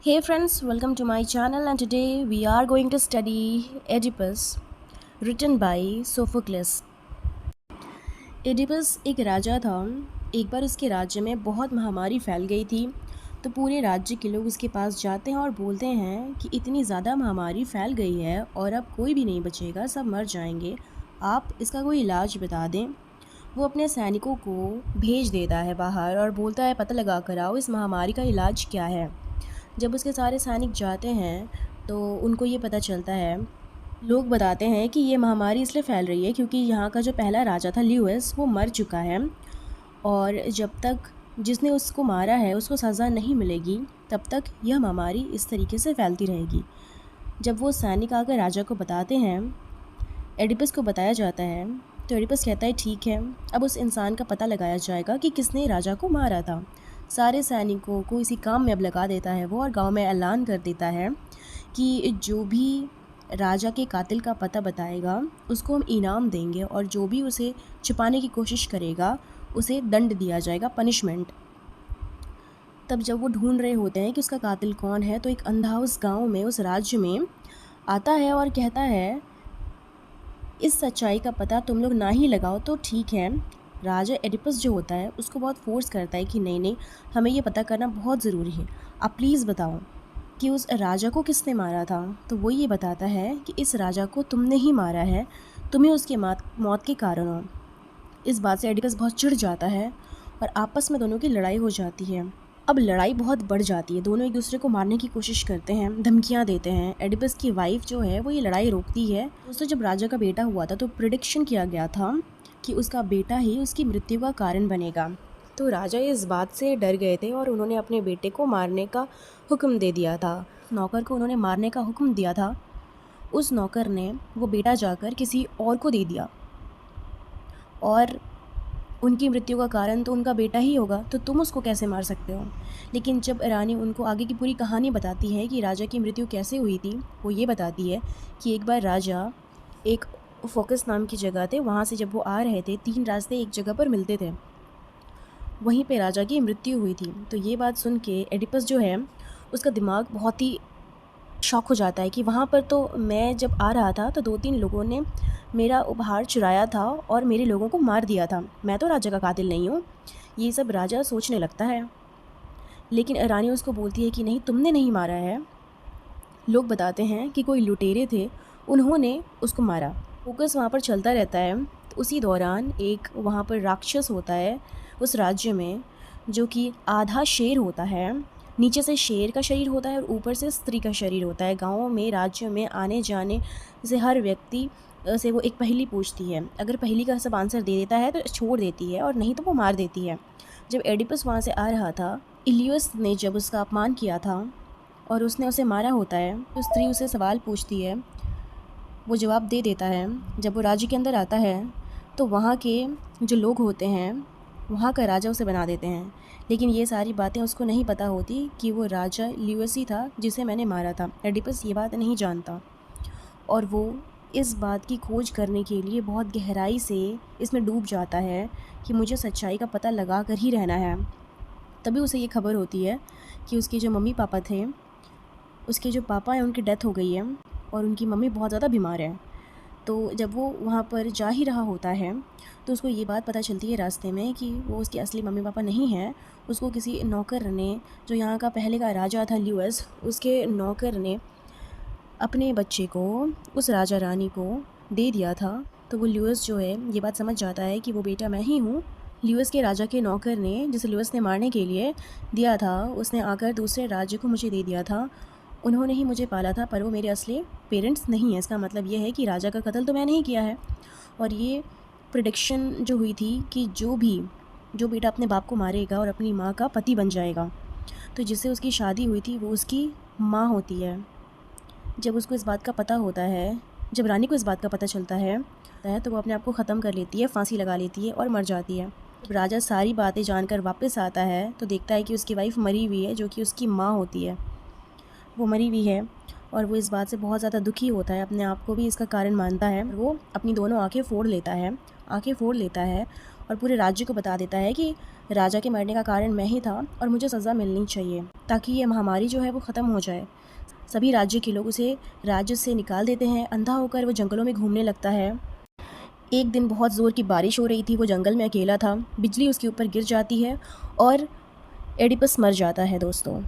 Hey friends, welcome to my channel and today we are going to study Oedipus written by Sophocles। Oedipus एक राजा था। एक बार उसके राज्य में बहुत महामारी फैल गई थी। तो पूरे राज्य के लोग उसके पास जाते हैं और बोलते हैं कि इतनी ज़्यादा महामारी फैल गई है और अब कोई भी नहीं बचेगा, सब मर जाएंगे, आप इसका कोई इलाज बता दें। वो अपने सैनिकों को भेज देता है बाहर और बोलता है पता लगा कर आओ इस महामारी का इलाज क्या है। जब उसके सारे सैनिक जाते हैं तो उनको ये पता चलता है, लोग बताते हैं कि ये महामारी इसलिए फैल रही है क्योंकि यहाँ का जो पहला राजा था ल्यूइस वो मर चुका है और जब तक जिसने उसको मारा है उसको सज़ा नहीं मिलेगी तब तक यह महामारी इस तरीके से फैलती रहेगी। जब वो सैनिक आकर राजा को बताते हैं, एडिपस को बताया जाता है, तो एडिपस कहता है ठीक है, अब उस इंसान का पता लगाया जाएगा कि किसने राजा को मारा था। सारे सैनिकों को इसी काम में अब लगा देता है वो और गांव में ऐलान कर देता है कि जो भी राजा के कातिल का पता बताएगा उसको हम इनाम देंगे और जो भी उसे छुपाने की कोशिश करेगा उसे दंड दिया जाएगा, पनिशमेंट। तब जब वो ढूंढ रहे होते हैं कि उसका कातिल कौन है तो एक अंधा उस गांव में, उस राज्य में आता है और कहता है इस सच्चाई का पता तुम लोग ना ही लगाओ तो ठीक है। राजा एडिपस जो होता है उसको बहुत फोर्स करता है कि नहीं नहीं, हमें ये पता करना बहुत ज़रूरी है, आप प्लीज़ बताओ कि उस राजा को किसने मारा था। तो वो ये बताता है कि इस राजा को तुमने ही मारा है, तुम्हें उसकी मौत के कारण हो। इस बात से एडिपस बहुत चिढ़ जाता है और आपस में दोनों की लड़ाई हो जाती है। अब लड़ाई बहुत बढ़ जाती है, दोनों एक दूसरे को मारने की कोशिश करते हैं, धमकियां देते हैं। एडिपस की वाइफ जो है वो ये लड़ाई रोकती है। दोस्तों, जब राजा का बेटा हुआ था तो प्रिडिक्शन किया गया था कि उसका बेटा ही उसकी मृत्यु का कारण बनेगा। तो राजा इस बात से डर गए थे और उन्होंने अपने बेटे को मारने का हुक्म दे दिया था। नौकर को उन्होंने मारने का हुक्म दिया था। उस नौकर ने वो बेटा जाकर किसी और को दे दिया और उनकी मृत्यु का कारण तो उनका बेटा ही होगा, तो तुम उसको कैसे मार सकते हो। लेकिन जब रानी उनको आगे की पूरी कहानी बताती है कि राजा की मृत्यु कैसे हुई थी, वो ये बताती है कि एक बार राजा एक फोकस नाम की जगह थे, वहाँ से जब वो आ रहे थे 3 रास्ते एक जगह पर मिलते थे, वहीं पे राजा की मृत्यु हुई थी। तो ये बात सुन के एडिपस जो है उसका दिमाग बहुत ही शॉक हो जाता है कि वहाँ पर तो मैं जब आ रहा था तो 2-3 लोगों ने मेरा उपहार चुराया था और मेरे लोगों को मार दिया था, मैं तो राजा का कातिल नहीं हूँ। ये सब राजा सोचने लगता है, लेकिन रानी उसको बोलती है कि नहीं, तुमने नहीं मारा है। लोग बताते हैं कि कोई लुटेरे थे, उन्होंने उसको मारा। फोकस वहाँ पर चलता रहता है। तो उसी दौरान एक वहाँ पर राक्षस होता है उस राज्य में, जो कि आधा शेर होता है, नीचे से शेर का शरीर होता है और ऊपर से स्त्री का शरीर होता है। गाँव में, राज्य में आने जाने से हर व्यक्ति से वो एक पहेली पूछती है, अगर पहेली का सब आंसर दे देता है तो छोड़ देती है और नहीं तो वो मार देती है। जब एडिपस वहाँ से आ रहा था, इलियस ने जब उसका अपमान किया था और उसने उसे मारा होता है, तो स्त्री उसे सवाल पूछती है, वो जवाब दे देता है। जब वो राज्य के अंदर आता है तो वहाँ के जो लोग होते हैं, वहाँ का राजा उसे बना देते हैं। लेकिन ये सारी बातें उसको नहीं पता होती कि वो राजा ल्यूइस ही था जिसे मैंने मारा था। एडिपस ये बात नहीं जानता और वो इस बात की खोज करने के लिए बहुत गहराई से इसमें डूब जाता है कि मुझे सच्चाई का पता लगा कर ही रहना है। तभी उसे ये खबर होती है कि उसके जो मम्मी पापा थे, उसके जो पापा हैं उनकी डेथ हो गई है और उनकी मम्मी बहुत ज़्यादा बीमार है। तो जब वो वहाँ पर जा ही रहा होता है तो उसको ये बात पता चलती है रास्ते में कि वो उसके असली मम्मी पापा नहीं हैं। उसको किसी नौकर ने, जो यहाँ का पहले का राजा था ल्यूइस, उसके नौकर ने अपने बच्चे को उस राजा रानी को दे दिया था। तो वो ल्यूइस जो है ये बात समझ जाता है कि वो बेटा मैं ही हूँ। ल्यूइस के राजा के नौकर ने, जिसे ल्यूइस ने मारने के लिए दिया था, उसने आकर दूसरे राज्य को मुझे दे दिया था। उन्होंने ही मुझे पाला था पर वो मेरे असली पेरेंट्स नहीं हैं। इसका मतलब ये है कि राजा का कत्ल तो मैंने ही किया है। और ये प्रिडिक्शन जो हुई थी कि जो बेटा अपने बाप को मारेगा और अपनी माँ का पति बन जाएगा, तो जिससे उसकी शादी हुई थी वो उसकी माँ होती है। जब उसको इस बात का पता होता है, जब रानी को इस बात का पता चलता है तो वो अपने आप को ख़त्म कर लेती है, फांसी लगा लेती है और मर जाती है। जब राजा सारी बातें जानकर वापस आता है तो देखता है कि उसकी वाइफ मरी हुई है, जो कि उसकी माँ होती है, वो मरी हुई है। और वो इस बात से बहुत ज़्यादा दुखी होता है, अपने आप को भी इसका कारण मानता है। वो अपनी दोनों आंखें फोड़ लेता है और पूरे राज्य को बता देता है कि राजा के मरने का कारण मैं ही था और मुझे सज़ा मिलनी चाहिए ताकि ये महामारी जो है वो ख़त्म हो जाए। सभी राज्य के लोग उसे राज्य से निकाल देते हैं। अंधा होकर वो जंगलों में घूमने लगता है। एक दिन बहुत ज़ोर की बारिश हो रही थी, वो जंगल में अकेला था। बिजली उसके ऊपर गिर जाती है और एडिपस मर जाता है दोस्तों।